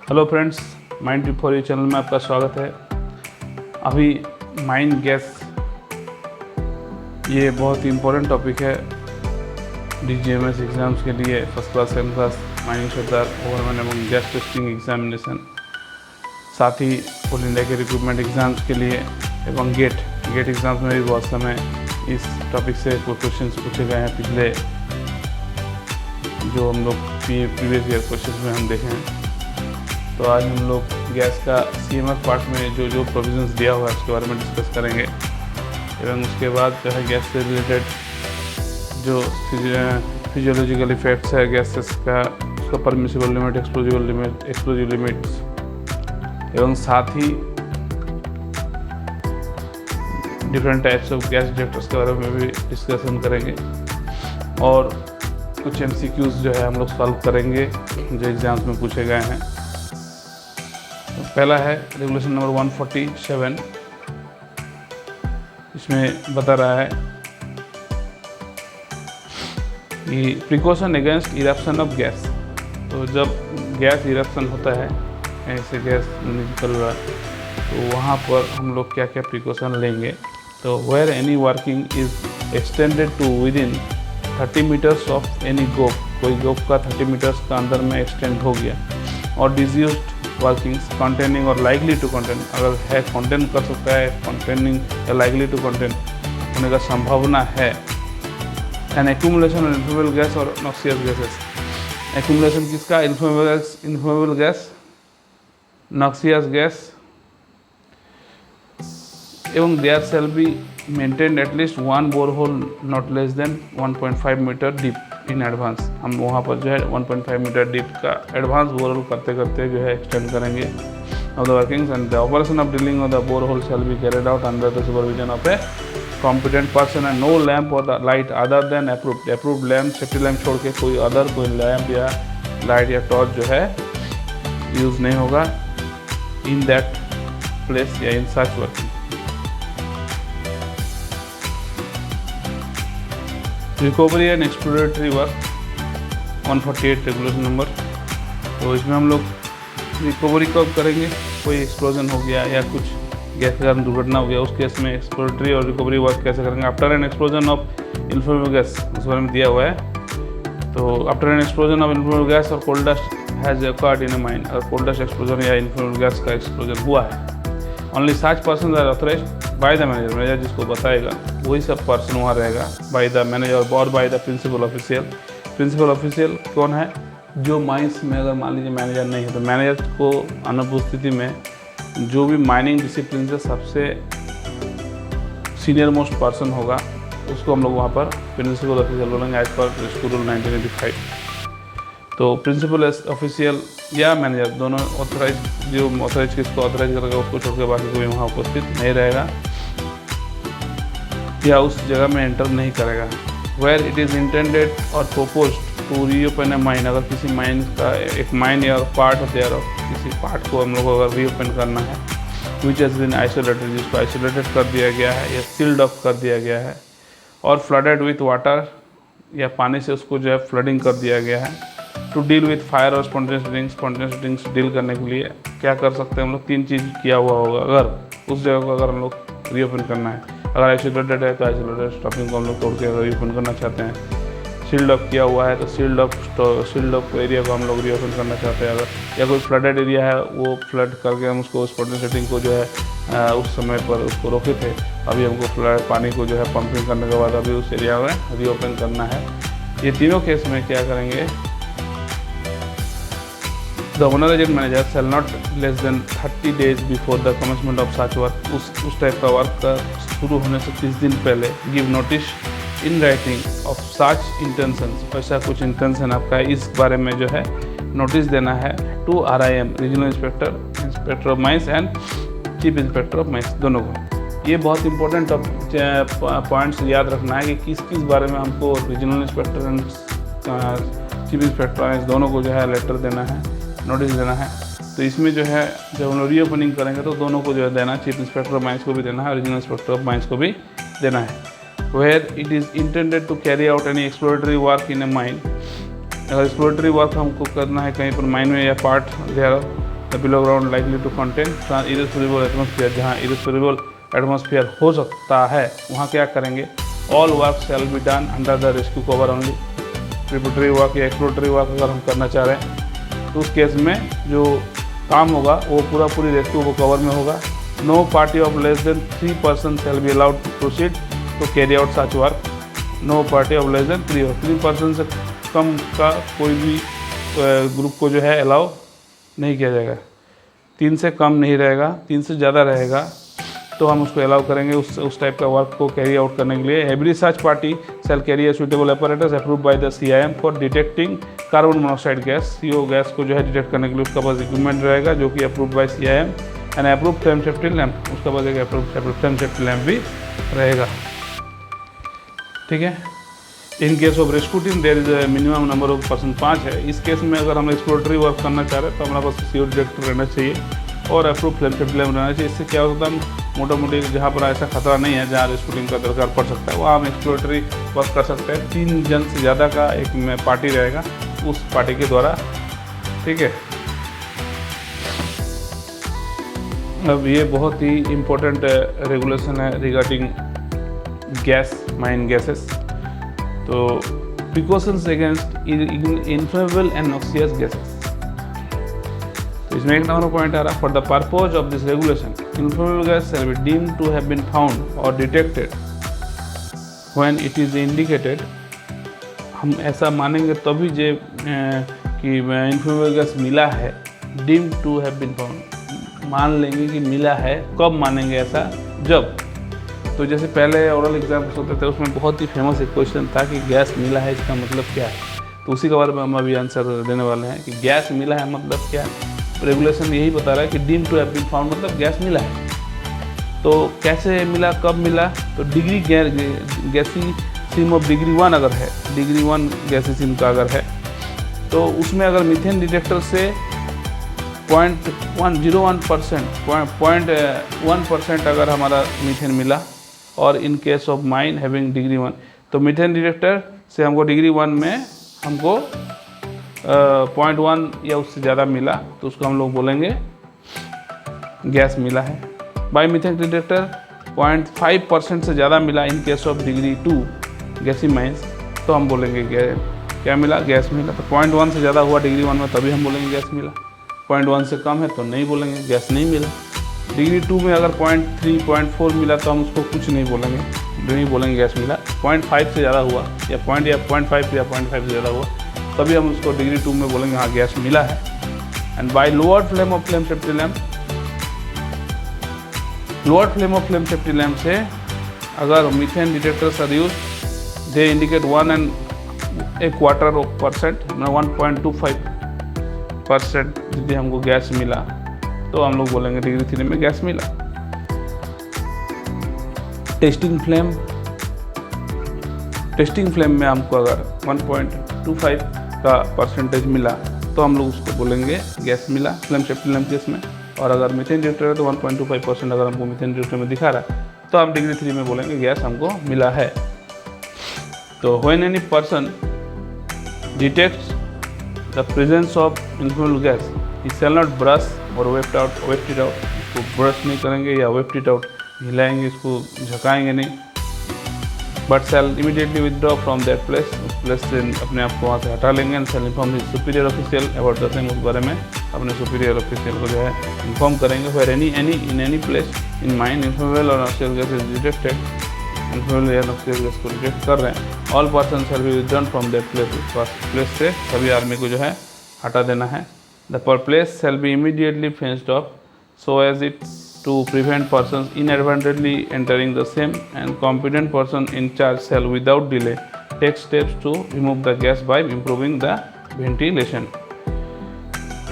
Hello friends, mind trip for you channel में आपका स्वागत है। अभी माइंड गैस ये बहुत ही इम्पोर्टेंट टॉपिक है DGMS एग्ज़ाम्स के लिए। First class, second class, mining sardar, overman एवं गैस टेस्टिंग एग्जामिनेशन, साथ ही ऑल इंडिया के रिक्रूटमेंट एग्ज़ाम्स के लिए एवं गेट एग्ज़ाम्स में भी बहुत समय इस टॉपिक से कुछ क्वेश्चन पूछे गए हैं। पिछले जो हम लोग प्रीवियस ईयर क्वेश्चन में हम देखे हैं। तो आज हम लोग गैस का CMF पार्ट में जो प्रोविजंस दिया हुआ है उसके बारे में डिस्कस करेंगे एवं उसके बाद जो है गैस से रिलेटेड जो फिजियोलॉजिकल इफेक्ट्स है गैसेस का, उसका परमिसिबल लिमिट, एक्सप्लोजिव लिमिट्स एवं साथ ही different types of gas detectors के बारे में भी डिस्कशन करेंगे और कुछ MCQs जो है हम लोग सॉल्व करेंगे जो एग्ज़ाम्स में पूछे गए हैं। पहला है रेगुलेशन नंबर 147। इसमें बता रहा है कि precaution against eruption of gas. तो जब गैस इरप्शन होता है, ऐसे गैस निकल रहा है, तो वहाँ पर हम लोग क्या क्या प्रिकॉशन लेंगे। तो where any working is extended to within 30 metres of any goaf, कोई गोप का 30 मीटर्स का अंदर में एक्सटेंड हो गया, और डिज्यूज्ड वर्किंग्स कंटेनिंग और लाइकली टू कंटेन, अगर है कंटेन कर सकता है, कंटेनिंग या लाइकली टू कंटेन होने का संभावना है। An accumulation of inflammable gas और नॉक्सियस गैसेस। एक्यूमुलेशन किसका? इन्फ्लेमेबल गैस, नॉक्सियस गैस एवं there shall be maintain at least one borehole not less than 1.5 metre deep in advance. हम वहाँ पर जो है 1.5 मीटर डीप का एडवांस बोरहोल करते करते जो है एक्सटेंड करेंगे of the workings, and the operation of drilling of the borehole shall be carried out under the supervision of A competent person and no lamp or the light other than approved lamp, safety lamp छोड़ के कोई lamp या light या torch जो है use नहीं होगा इन that place या in such working. Recovery and exploratory work 148 regulation number. तो इसमें हम लोग रिकवरी कब करेंगे? कोई एक्सप्लोजन हो गया या कुछ गैस के कारण दुर्घटना हो गया, उस केस में एक्सप्लोरेटरी और रिकवरी वर्क कैसे करेंगे। After an explosion of inflammable gas, उस बारे में दिया हुआ है। तो after an explosion of inflammable gas or coal dust has occurred in a mine, अगर कोल डस्ट एक्सप्लोजन या इन्फ्लेमेबल गैस का एक्सप्लोजन हुआ है, only such person are authorised by the manager जिसको बताएगा वही सब पर्सन वहाँ रहेगा, बाय द मैनेजर और by the principal official. Principal official कौन है? जो माइंस में अगर मान लीजिए मैनेजर नहीं है तो मैनेजर को अनुपस्थिति में जो भी माइनिंग डिसिप्लिन से सबसे सीनियर मोस्ट पर्सन होगा उसको हम लोग वहाँ पर प्रिंसिपल ऑफिशियल बोलेंगे एज पर स्कूल रूल 1985। तो प्रिंसिपल ऑफिशियल या मैनेजर दोनों ऑथराइज, जो ऑथराइज किसको ऑथराइज करेगा उसको छोड़ के बाकी कोई वहाँ उपस्थित नहीं रहेगा या उस जगह में एंटर नहीं करेगा। Where it is intended or proposed to reopen a mine, अगर किसी माइन का एक माइन या पार्ट ऑफ देयर किसी पार्ट को हम लोग को अगर रीओपन करना है, विच हैज़ बीन आइसोलेटेड, जिसको आइसोलेटेड कर दिया गया है या सील्ड ऑफ कर दिया गया है, और फ्लडेड विथ वाटर या पानी से उसको जो है फ्लडिंग कर दिया गया है। टू डील विथ फायर और स्पॉन्टेनियस ड्रिंक्स डील करने के लिए क्या कर सकते हैं हम लोग? 3 चीज़ किया हुआ होगा अगर उस जगह को अगर हम लोग रीओपन करना है। अगर आइसोलेटेड है तो आइसोलेटेड स्टॉपिंग को हम लोग तोड़ के अगर रीओपन करना चाहते हैं। सील्ड ऑफ किया हुआ है तो सील्ड ऑफ एरिया को हम लोग रीओपन करना चाहते हैं। अगर या कोई फ्लडेड एरिया है वो फ्लड करके हम उसको स्पॉन्टेनियस ड्रिंक को जो है उस समय पर उसको रोके थे, अभी हमको फ्लड पानी को जो है पंपिंग करने के बाद अभी उस एरिया में रीओपन करना है। ये तीनों केस में क्या करेंगे? The honorary manager shall not less than 30 days before the commencement of such work, उस टाइप का वर्क का शुरू होने से 30 दिन पहले give notice in writing of such intentions, ऐसा कुछ इंटेंशन आपका इस बारे में जो है नोटिस देना है to RIM, regional inspector of mines and chief inspector of mines, दोनों को। ये बहुत इंपॉर्टेंट पॉइंट्स याद रखना है कि किस किस बारे में हमको regional inspector and chief inspector mines दोनों को जो है लेटर देना है, नोटिस देना है। तो इसमें जो है जब हम लोग रीओपनिंग करेंगे तो दोनों को जो है देना है, चीफ इंस्पेक्टर ऑफ माइंस को भी देना है, रीजनल इंस्पेक्टर ऑफ माइंस को भी देना है। Where it is intended to carry out any exploratory work in a mine, अगर एक्सप्लोरेटरी वर्क हमको करना है कहीं पर माइन में या part there the below ground likely to contain irrespirable atmosphere, जहाँ इरेस्पोरेबल एटमोसफियर हो सकता है वहाँ क्या करेंगे, all work shall be done under the rescue cover only. Preparatory work या एक्सप्लोरेटरी वर्क अगर हम करना चाह रहे हैं तो उस केस में जो काम होगा वो पूरी रेस्क्यू वो कवर में होगा। No party of less than 3 person shall be allowed to proceed to carry out such work. No party of less than 3 person से कम का कोई भी ग्रुप को जो है अलाउ नहीं किया जाएगा। 3 से कम नहीं रहेगा, 3 से ज़्यादा रहेगा तो हम उसको अलाउ करेंगे उस टाइप का वर्क को कैरी आउट करने के लिए। Every such party shall carry a suitable apparatus approve by the CIM for detecting carbon monoxide gas. CO gas को जो है डिटेक्ट करने के लिए उसका पास इक्विपमेंट रहेगा जो कि approve by CIM and approve flame safety lamp, उसका पास एक अप्रूव फ्लेम सेफ्टी लैम्प भी रहेगा। ठीक है। In case of rescue team there is a minimum number of person 5 है। इस केस में अगर हम एक्सप्लोरेटरी वर्क करना चाह रहे हैं तो हमारे पास CO डिटेक्टर रहना चाहिए और अप्रूव फ्लेम सेफ्टी लैम्प रहना चाहिए। इससे क्या होता है, हम मोटा मोटी जहाँ पर ऐसा खतरा नहीं है जहाँ रेस्क्यू टीम का दरकार पड़ सकता है वहाँ हम एक्सप्लोरेटरी वर्क कर सकते हैं। 3 जन से ज़्यादा का एक पार्टी रहेगा उस पार्टी के द्वारा। ठीक है। अब ये बहुत ही इम्पोर्टेंट रेगुलेशन है रिगार्डिंग गैस माइन गैसेस। तो precautions against inflammable and noxious gases, तो इसमें एक नंबर पॉइंट आ रहा, for the purpose of this regulation inflammable gas shall be deemed to have been found or detected when it is indicated. हम ऐसा मानेंगे तभी जे कि इन्फ्लेमेबल गैस मिला है, deemed to have been found मान लेंगे कि मिला है। कब मानेंगे ऐसा, जब, तो जैसे पहले ओरल एग्जाम्स होते थे उसमें बहुत ही फेमस एक क्वेश्चन था कि गैस मिला है इसका मतलब क्या है, तो उसी के बारे में हम अभी आंसर देने वाले हैं कि गैस मिला है मतलब क्या है। रेगुलेशन यही बता रहा है कि deem to have been found मतलब गैस मिला है। तो कैसे मिला, कब मिला, तो degree gassy seam of degree 1 अगर है, डिग्री 1 गैसी सिम का अगर है तो उसमें अगर मीथेन डिटेक्टर से 0.1% अगर हमारा मीथेन मिला और इन case of mine having degree 1, तो मीथेन डिटेक्टर से हमको डिग्री 1 में हमको 0.1 या उससे ज़्यादा मिला तो उसको हम लोग बोलेंगे गैस मिला है। बाई मीथेन डिटेक्टर 0.5% से ज़्यादा मिला in case of degree 2 gassy mines तो हम बोलेंगे क्या मिला, गैस मिला। तो 0.1 से ज़्यादा हुआ डिग्री 1 में तभी हम बोलेंगे गैस मिला। 0.1 से कम है तो नहीं बोलेंगे, गैस नहीं मिला। डिग्री 2 में अगर 0.3 0.4 मिला तो हम उसको कुछ नहीं बोलेंगे गैस मिला। 0.5 से ज़्यादा हुआ या 0.5 या 0.5 से ज़्यादा हुआ तभी हम उसको डिग्री 2 में बोलेंगे हाँ गैस मिला है। And by lower flame of flame safety lamp, lower flame of flame safety lamp से अगर methane detectors are use they indicate 1.25% यदि हमको गैस मिला तो हम लोग बोलेंगे डिग्री 3 में गैस मिला। टेस्टिंग फ्लेम में हमको अगर 1.25 का परसेंटेज मिला तो हम लोग उसको बोलेंगे गैस मिला फ्लेम सेफ्टी लैम्प केस में। और अगर मीथेन डिटेक्टर है तो 1.25% अगर हमको मीथेन डिटेक्टर में दिखा रहा है तो हम डिग्री 3 में बोलेंगे गैस हमको मिला है। तो when any person detects the presence of inflammable gas he shall not brush और वेप्ट इट आउट, इसको ब्रश नहीं करेंगे या वेप्ट इट आउट हिलाएंगे, इसको झकाएंगे नहीं, but shall immediately withdraw from that place, उस प्लेस से अपने आप को वहाँ से हटा लेंगे। And shall inform his superior official about the same, उस बारे में अपने सुपीरियर ऑफिशियल को जो है इन्फॉर्म करेंगे। Where any place in mine inflammable or noxious gas is detected, inflammable या नॉक्सियस गैस को डिटेक्ट कर रहे हैं, all person shall be withdrawn from that place, उस प्लेस से सभी आर्मी को जो है हटा देना है। द पर place shall be immediately fenced off so as it to prevent persons inadvertently entering the same, and competent person in charge shall without delay take steps to remove the gas by improving the ventilation।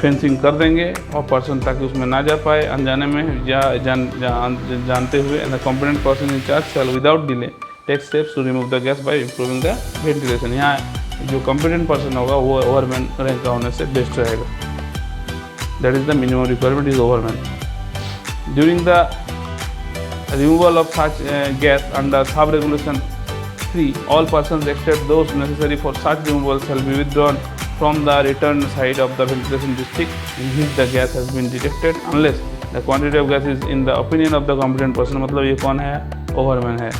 Fencing कर देंगे और person ताकि उसमें ना जा पाए अनजाने में या जानते हुए। And the competent person in charge shall without delay take steps to remove the gas by improving the ventilation. यहाँ जो कॉम्पिटेंट पर्सन होगा वो ओवरमैन रैंक का होने से बेस्ट रहेगा। That is the minimum requirement is ओवरमैन। During the removal of such gas under sub-regulation 3, all persons except those necessary for such removal shall be withdrawn from the return side of the ventilation district in which the gas has been detected unless the quantity of gas is in the opinion of the competent person. मतलब ये कौन है? Overman है.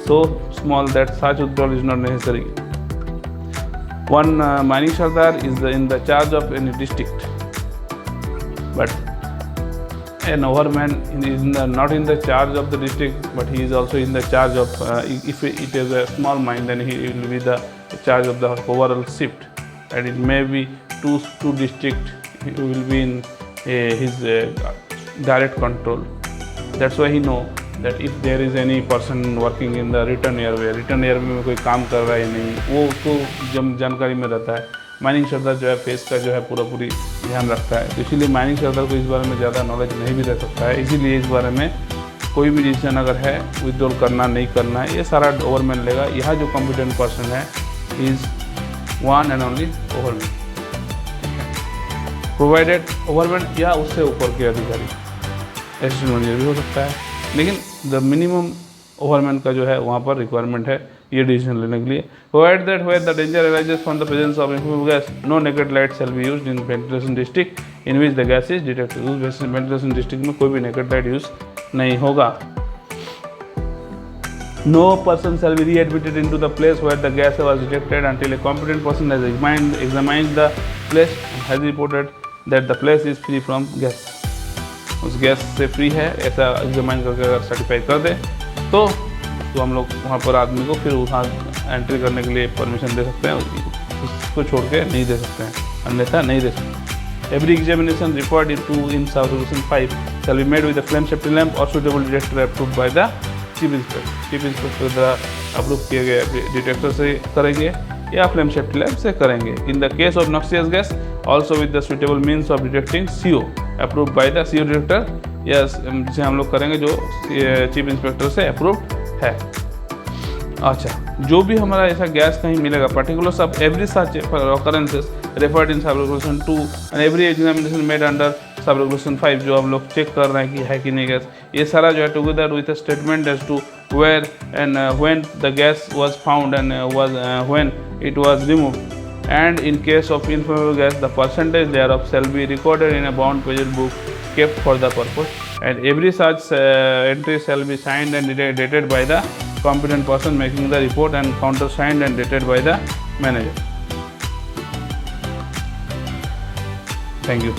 So small that such withdrawal is not necessary. One mining sardar is in the charge of any district, but an overman is not in the charge of the district, but he is also in the charge of if it is a small mine, then he will be the charge of the overall shift, and it may be two district he will be in his direct control. That's why he know that if there is any person working in the return airway में कोई काम कर रहा है या नहीं, वो उसको जानकारी में रहता है. माइनिंग सरदार जो है फेस का जो है पूरी ध्यान रखता है, तो इसीलिए माइनिंग सरदार को इस बारे में ज़्यादा नॉलेज नहीं भी रह सकता है. इसीलिए इस बारे में कोई भी डिसीजन अगर है विड्रॉल करना नहीं करना है, ये सारा ओवरमैन लेगा. यहाँ जो कॉम्पिटेंट पर्सन है is one and only ओवरमैन. Provided ओवरमैन या उससे ऊपर के अधिकारी, असिस्टेंट मैनेजर भी हो सकता है, लेकिन द मिनिमम ओवरमैन का जो है वहाँ पर रिक्वायरमेंट है ये डिसीजन लेने के लिए. Provide that where the danger arises from the presence of inflammable gas, no naked light shall be used in ventilation district in which the gas is detected. उस वेंटिलेशन डिस्ट्रिक्ट में कोई भी naked light use नहीं होगा. No person shall be readmitted into the place where the gas was detected until a competent person has examined the place and has reported that the place is free from gas. उस gas से free है ऐसा examine करके अगर certify कर दे तो हम लोग वहाँ पर आदमी को फिर वहाँ एंट्री करने के लिए परमिशन दे सकते हैं, उसको छोड़ के नहीं दे सकते हैं, अन्यथा नहीं दे सकते. Every examination record in sub regulation 5 shall be made with a flame safety lamp or suitable detector approved by the chief inspector द्वारा अप्रूव किए गए डिटेक्टर से करेंगे या फ्लेम सेफ्टी लैम्प से करेंगे. In the case of noxious gas also with the suitable means of detecting CO approved by the CO detector, या जिसे हम लोग करेंगे जो चीफ इंस्पेक्टर से अप्रूव्ड है. अच्छा, जो भी हमारा ऐसा गैस कहीं मिलेगा, particulars of every such occurrences referred in sub regulation 2 and every examination made under sub regulation 5, जो हम लोग चेक कर रहे हैं कि है कि नहीं गैस, ये सारा जो है together with a statement as to where and when the gas was found and when it was removed, and in case of inflammable gas the percentage thereof shall be recorded in a bound pages book kept for the purpose, and every such entry shall be signed and dated by the competent person making the report and countersigned and dated by the manager. Thank you.